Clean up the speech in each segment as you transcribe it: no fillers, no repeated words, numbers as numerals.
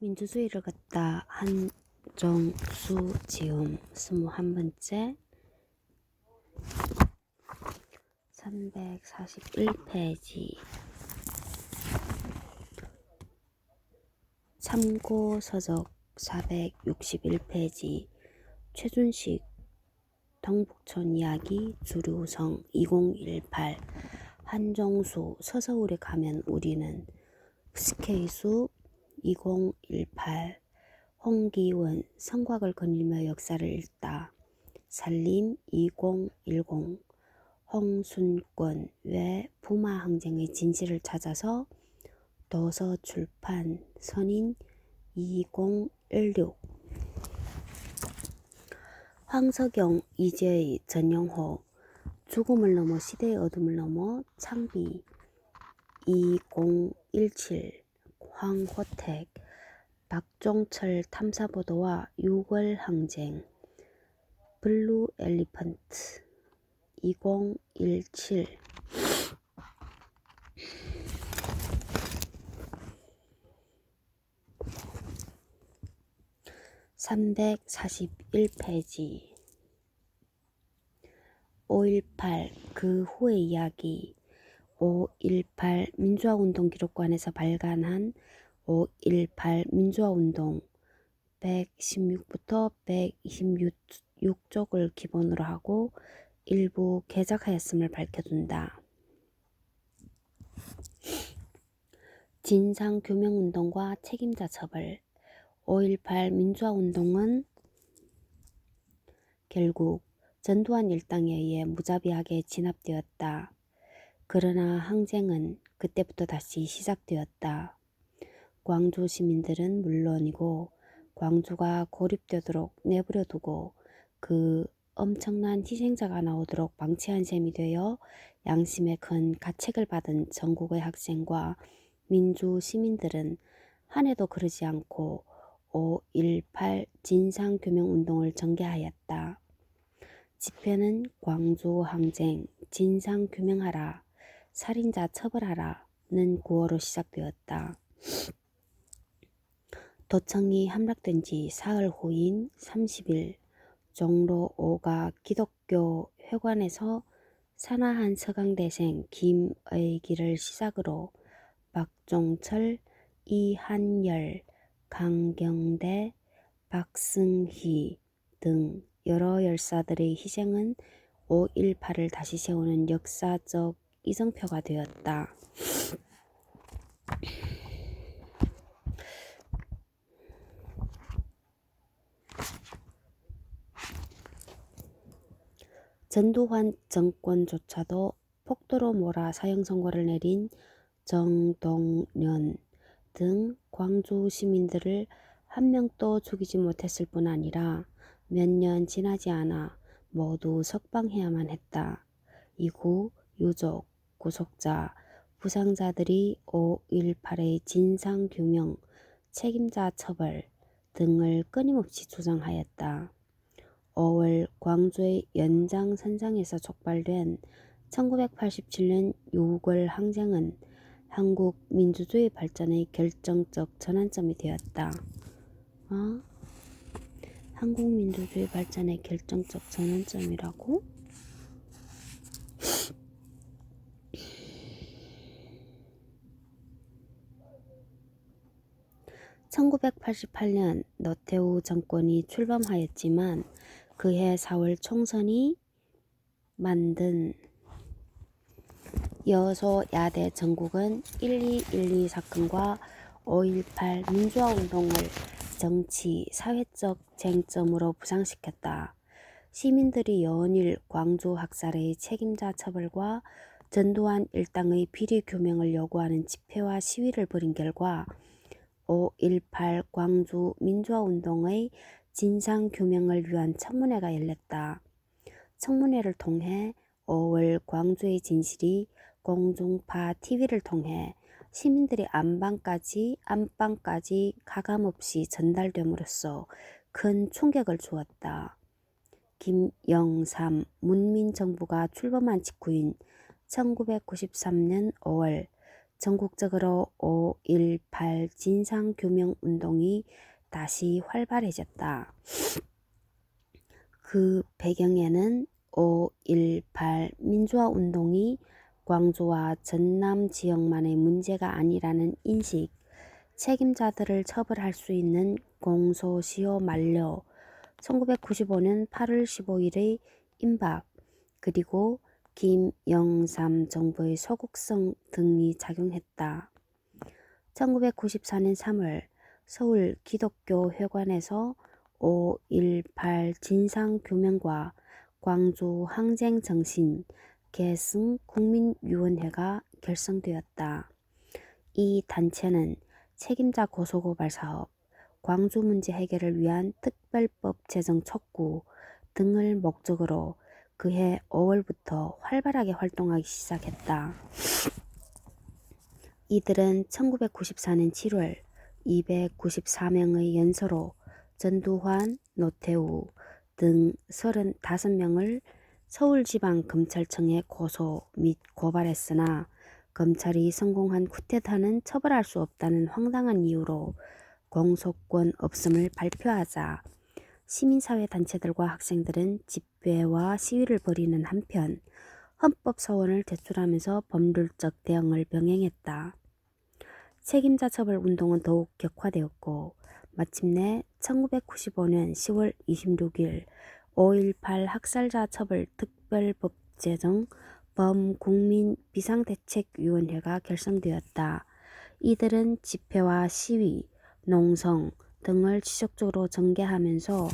민주주의를 걷다 한정수 지음 21번째 341페이지 참고서적 461페이지 최준식 동북촌 이야기 주류성 2018 한정수 서서울에 가면 우리는 스케이수 2018 홍기원 성곽을 거닐며 역사를 읽다 살림 2010 홍순권 외 부마 항쟁의 진실을 찾아서 도서출판 선인 2016 황석영 이재의 전영호 죽음을 넘어 시대의 어둠을 넘어 창비 2017 황호택 박종철 탐사보도와 6월 항쟁 블루 엘리펀트 2017 341페이지 5.18 그 후의 이야기 5.18 민주화운동 기록관에서 발간한 5.18 민주화운동 116부터 126쪽을 기본으로 하고 일부 개작하였음을 밝혀둔다. 진상규명운동과 책임자 처벌 5.18 민주화운동은 결국 전두환 일당에 의해 무자비하게 진압되었다. 그러나 항쟁은 그때부터 다시 시작되었다. 광주 시민들은 물론이고 광주가 고립되도록 내버려두고 그 엄청난 희생자가 나오도록 방치한 셈이 되어 양심의 큰 가책을 받은 전국의 학생과 민주 시민들은 한 해도 그러지 않고 5.18 진상규명운동을 전개하였다. 집회는 광주 항쟁 진상규명하라, 살인자 처벌하라는 구호로 시작되었다. 도청이 함락된 지 사흘 후인 30일 종로 5가 기독교 회관에서 산하한 서강대생 김의기를 시작으로 박종철, 이한열, 강경대, 박승희 등 여러 열사들의 희생은 5.18을 다시 세우는 역사적 이정표가 되었다. 전두환 정권조차도 폭도로 몰아 사형 선고를 내린 정동련 등 광주 시민들을 한 명도 죽이지 못했을 뿐 아니라 몇 년 지나지 않아 모두 석방해야만 했다. 이후 유족, 구속자, 부상자들이 5.18의 진상규명, 책임자 처벌 등을 끊임없이 주장하였다. 5월 광주의 연장선상에서 촉발된 1987년 6월 항쟁은 한국 민주주의 발전의 결정적 전환점이 되었다. 한국 민주주의 발전의 결정적 전환점이라고? (1988년) 노태우 정권이 출범하였지만 그해 4월 총선이 만든 여소야대 정국은 12.12 사건과 5.18 민주화운동을 정치, 사회적 쟁점으로 부상시켰다. 시민들이 연일 광주 학살의 책임자 처벌과 전두환 일당의 비리 규명을 요구하는 집회와 시위를 벌인 결과 5.18 광주 민주화운동의 진상규명을 위한 청문회가 열렸다. 청문회를 통해 5월 광주의 진실이 공중파 TV를 통해 시민들의 안방까지 가감없이 전달됨으로써 큰 충격을 주었다. 김영삼 문민정부가 출범한 직후인 1993년 5월 전국적으로 5.18 진상규명운동이 다시 활발해졌다. 그 배경에는 5.18 민주화운동이 광주와 전남 지역만의 문제가 아니라는 인식, 책임자들을 처벌할 수 있는 공소시효 만료, 1995년 8월 15일의 임박, 그리고 김영삼 정부의 소극성 등이 작용했다. 1994년 3월 서울 기독교 회관에서 5.18 진상규명과 광주 항쟁정신 계승 국민위원회가 결성되었다. 이 단체는 책임자 고소고발 사업, 광주 문제 해결을 위한 특별법 제정 촉구 등을 목적으로 그해 5월부터 활발하게 활동하기 시작했다. 이들은 1994년 7월 294명의 연서로 전두환, 노태우 등 35명을 서울지방검찰청에 고소 및 고발했으나 검찰이 성공한 쿠데타는 처벌할 수 없다는 황당한 이유로 공소권 없음을 발표하자 시민사회단체들과 학생들은 집회와 시위를 벌이는 한편 헌법소원을 제출하면서 법률적 대응을 병행했다. 책임자 처벌 운동은 더욱 격화되었고 마침내 1995년 10월 26일 5.18 학살자 처벌 특별법 제정 범국민 비상대책위원회가 결성되었다. 이들은 집회와 시위, 농성 등을 지속적으로 전개하면서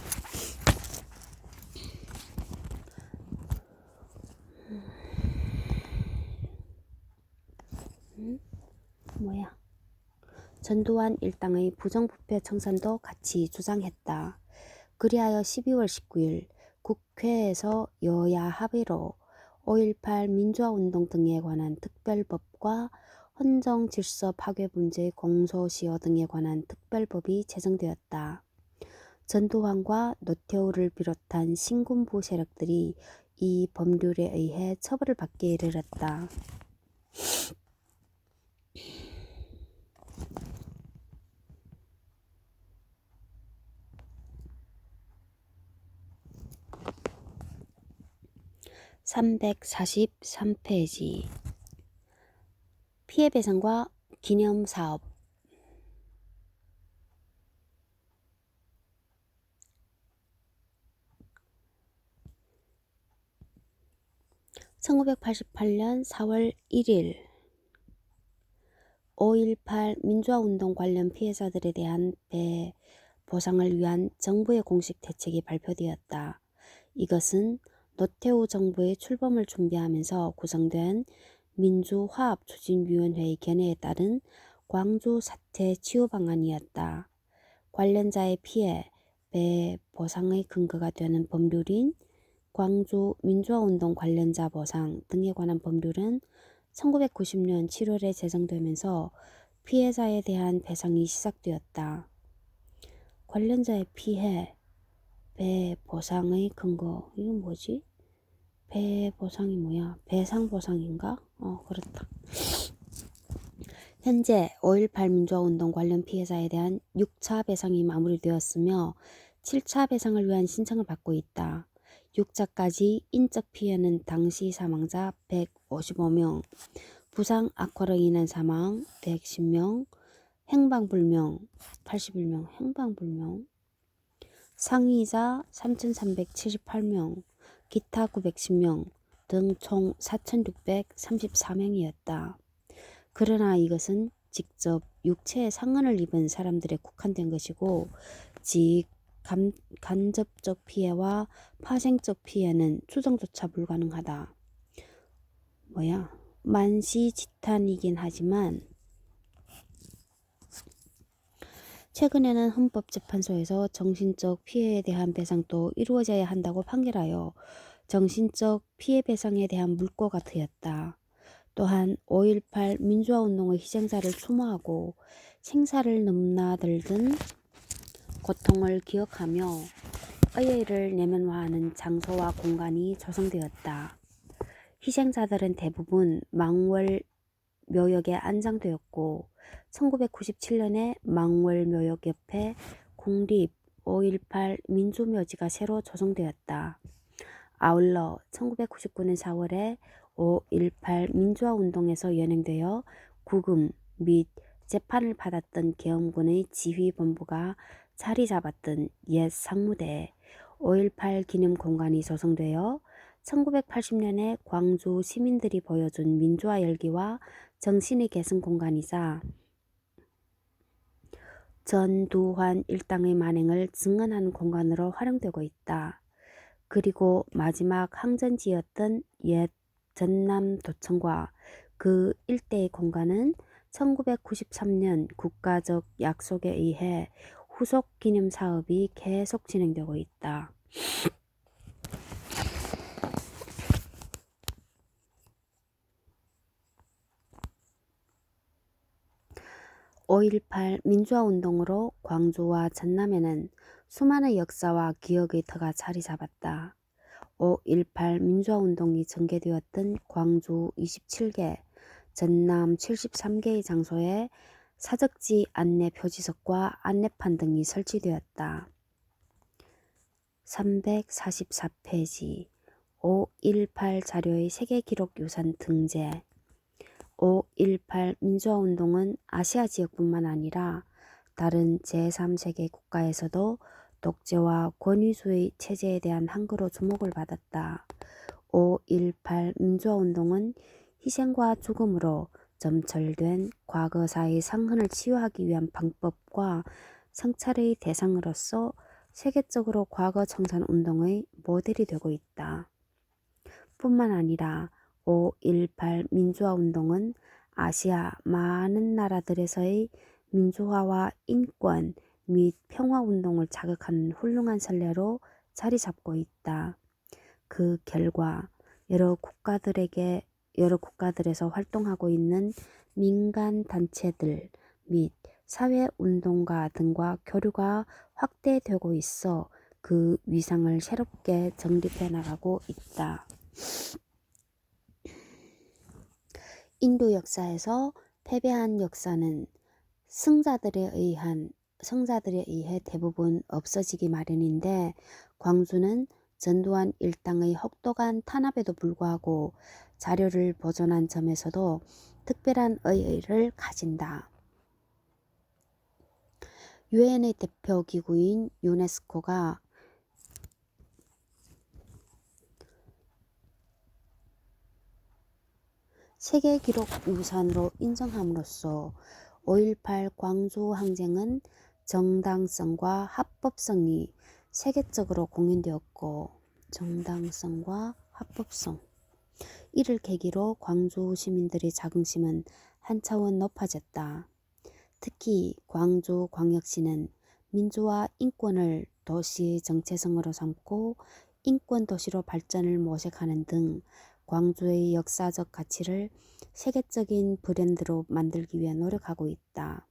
전두환 일당의 부정부패 청산도 같이 주장했다. 그리하여 12월 19일 국회에서 여야 합의로 5.18 민주화운동 등에 관한 특별법과 헌정질서 파괴범죄 공소시효 등에 관한 특별법이 제정되었다. 전두환과 노태우를 비롯한 신군부 세력들이 이 법률에 의해 처벌을 받게 이르렀다. (343페이지) 피해배상과 기념사업 1988년 4월 1일 5.18 민주화운동 관련 피해자들에 대한 보상을 위한 정부의 공식 대책이 발표되었다. 이것은 노태우 정부의 출범을 준비하면서 구성된 민주화합추진위원회의 견해에 따른 광주 사태 치유 방안이었다. 관련자의 피해, 배 보상의 근거가 되는 법률인 광주 민주화운동 관련자 보상 등에 관한 법률은 1990년 7월에 제정되면서 피해자에 대한 배상이 시작되었다. 관련자의 피해, 배 보상의 근거, 이건 뭐지? 배 보상이 뭐야? 배상 보상인가? 그렇다. 현재 5.18 민주화운동 관련 피해자에 대한 6차 배상이 마무리되었으며 7차 배상을 위한 신청을 받고 있다. 6차까지 인적 피해는 당시 사망자 155명, 부상 악화로 인한 사망 110명, 행방불명 81명, 행방불명, 상위자 3,378명, 기타 910명 등 총 4,634명이었다. 그러나 이것은 직접 육체에 상흔을 입은 사람들에 국한된 것이고 간접적 피해와 파생적 피해는 추정조차 불가능하다. 만시지탄이긴 하지만 최근에는 헌법재판소에서 정신적 피해에 대한 배상도 이루어져야 한다고 판결하여 정신적 피해 배상에 대한 물꼬가 트였다. 또한 5.18 민주화운동의 희생자를 추모하고 생사를 넘나들던 고통을 기억하며 의의를 내면화하는 장소와 공간이 조성되었다. 희생자들은 대부분 망월 묘역에 안장되었고 1997년에 망월묘역 옆에 국립 5.18 민주묘지가 새로 조성되었다. 아울러 1999년 4월에 5.18 민주화운동에서 연행되어 구금 및 재판을 받았던 계엄군의 지휘본부가 자리 잡았던 옛 상무대에 5.18 기념공간이 조성되어 1980년에 광주 시민들이 보여준 민주화 열기와 정신의 계승 공간이자 전두환 일당의 만행을 증언하는 공간으로 활용되고 있다. 그리고 마지막 항전지였던 옛 전남도청과 그 일대의 공간은 1993년 국가적 약속에 의해 후속 기념 사업이 계속 진행되고 있다. 5.18 민주화운동으로 광주와 전남에는 수많은 역사와 기억의 터가 자리 잡았다. 5.18 민주화운동이 전개되었던 광주 27개, 전남 73개의 장소에 사적지 안내 표지석과 안내판 등이 설치되었다. 344페이지 5.18 자료의 세계기록유산 등재 5.18 민주화운동은 아시아 지역뿐만 아니라 다른 제3세계 국가에서도 독재와 권위주의 체제에 대한 항거로 주목을 받았다. 5.18 민주화운동은 희생과 죽음으로 점철된 과거사의 상흔을 치유하기 위한 방법과 성찰의 대상으로서 세계적으로 과거 청산 운동의 모델이 되고 있다. 뿐만 아니라 5.18 민주화운동은 아시아 많은 나라들에서의 민주화와 인권 및 평화운동을 자극하는 훌륭한 선례로 자리 잡고 있다. 그 결과 여러 국가들에서 활동하고 있는 민간 단체들 및 사회운동가 등과 교류가 확대되고 있어 그 위상을 새롭게 정립해 나가고 있다. 인도 역사에서 패배한 역사는 승자들에 의해 대부분 없어지기 마련인데 광주는 전두환 일당의 혹독한 탄압에도 불구하고 자료를 보존한 점에서도 특별한 의의를 가진다. 유엔의 대표 기구인 유네스코가 세계기록유산으로 인정함으로써 5.18 광주항쟁은 정당성과 합법성이 세계적으로 공인되었고 정당성과 합법성 이를 계기로 광주 시민들의 자긍심은 한 차원 높아졌다. 특히 광주광역시는 민주화 인권을 도시 정체성으로 삼고 인권도시로 발전을 모색하는 등 광주의 역사적 가치를 세계적인 브랜드로 만들기 위해 노력하고 있다.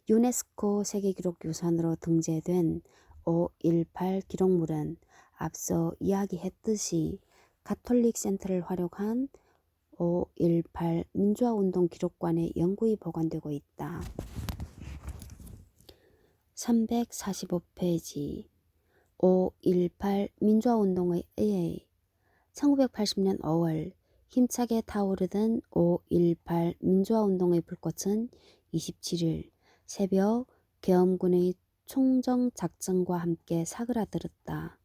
유네스코 세계기록유산으로 등재된 5.18 기록물은 앞서 이야기했듯이 가톨릭 센터를 활용한 5.18 민주화운동 기록관에 영구히 보관되고 있다. 345페이지 5.18 민주화운동의 의의 1980년 5월 힘차게 타오르던 5.18 민주화운동의 불꽃은 27일 새벽 계엄군의 총정작전과 함께 사그라들었다.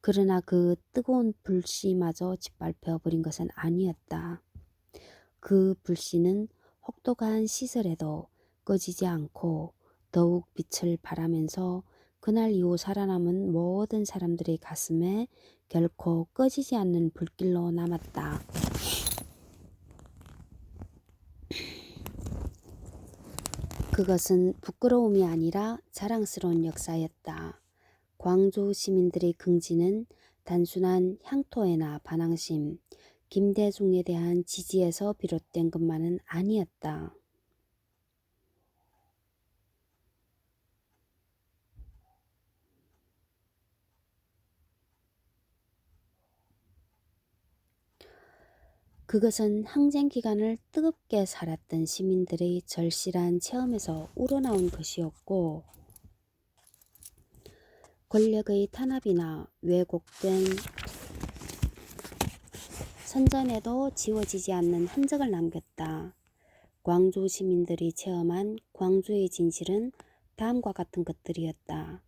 그러나 그 뜨거운 불씨마저 짓밟혀버린 것은 아니었다. 그 불씨는 혹독한 시설에도 꺼지지 않고 더욱 빛을 발하면서 그날 이후 살아남은 모든 사람들의 가슴에 결코 꺼지지 않는 불길로 남았다. 그것은 부끄러움이 아니라 자랑스러운 역사였다. 광주 시민들의 긍지는 단순한 향토에나 반항심, 김대중에 대한 지지에서 비롯된 것만은 아니었다. 그것은 항쟁 기간을 뜨겁게 살았던 시민들의 절실한 체험에서 우러나온 것이었고, 권력의 탄압이나 왜곡된 선전에도 지워지지 않는 흔적을 남겼다. 광주 시민들이 체험한 광주의 진실은 다음과 같은 것들이었다.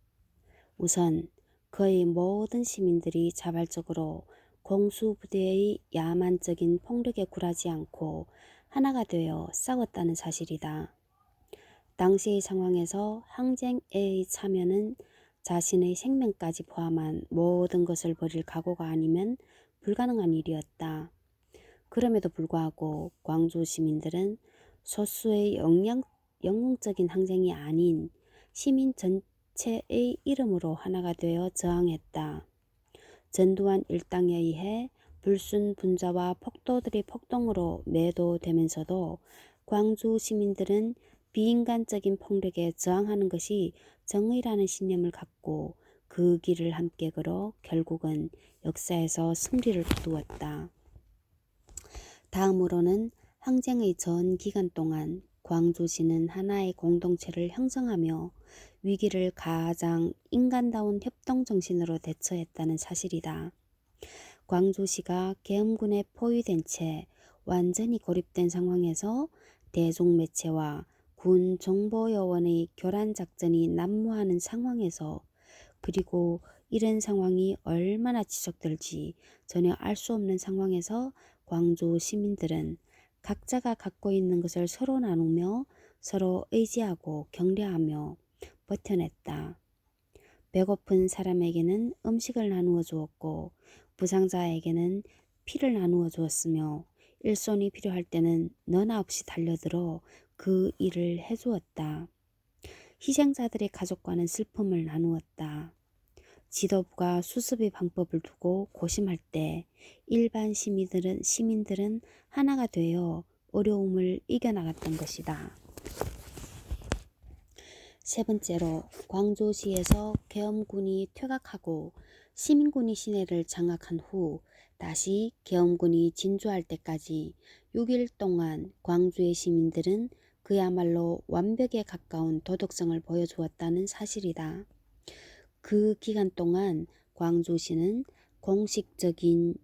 우선 거의 모든 시민들이 자발적으로 공수부대의 야만적인 폭력에 굴하지 않고 하나가 되어 싸웠다는 사실이다. 당시의 상황에서 항쟁에 참여는 자신의 생명까지 포함한 모든 것을 버릴 각오가 아니면 불가능한 일이었다. 그럼에도 불구하고 광주 시민들은 소수의 영웅적인 항쟁이 아닌 시민 전체의 이름으로 하나가 되어 저항했다. 전두환 일당에 의해 불순분자와 폭도들의 폭동으로 매도되면서도 광주 시민들은 비인간적인 폭력에 저항하는 것이 정의라는 신념을 갖고 그 길을 함께 걸어 결국은 역사에서 승리를 거두었다. 다음으로는 항쟁의 전 기간 동안 광주시는 하나의 공동체를 형성하며 위기를 가장 인간다운 협동정신으로 대처했다는 사실이다. 광주시가 계엄군에 포위된 채 완전히 고립된 상황에서 대중매체와 군 정보요원의 교란작전이 난무하는 상황에서, 그리고 이런 상황이 얼마나 지속될지 전혀 알 수 없는 상황에서 광주 시민들은 각자가 갖고 있는 것을 서로 나누며 서로 의지하고 격려하며 버텨냈다. 배고픈 사람에게는 음식을 나누어 주었고 부상자에게는 피를 나누어 주었으며 일손이 필요할 때는 너나 없이 달려들어 그 일을 해주었다. 희생자들의 가족과는 슬픔을 나누었다. 지도부가 수습의 방법을 두고 고심할 때 일반 시민들은 하나가 되어 어려움을 이겨나갔던 것이다. 세 번째로, 광주시에서 계엄군이 퇴각하고 시민군이 시내를 장악한 후 다시 계엄군이 진주할 때까지 6일 동안 광주의 시민들은 그야말로 완벽에 가까운 도덕성을 보여주었다는 사실이다. 그 기간 동안 광주시는 공식적인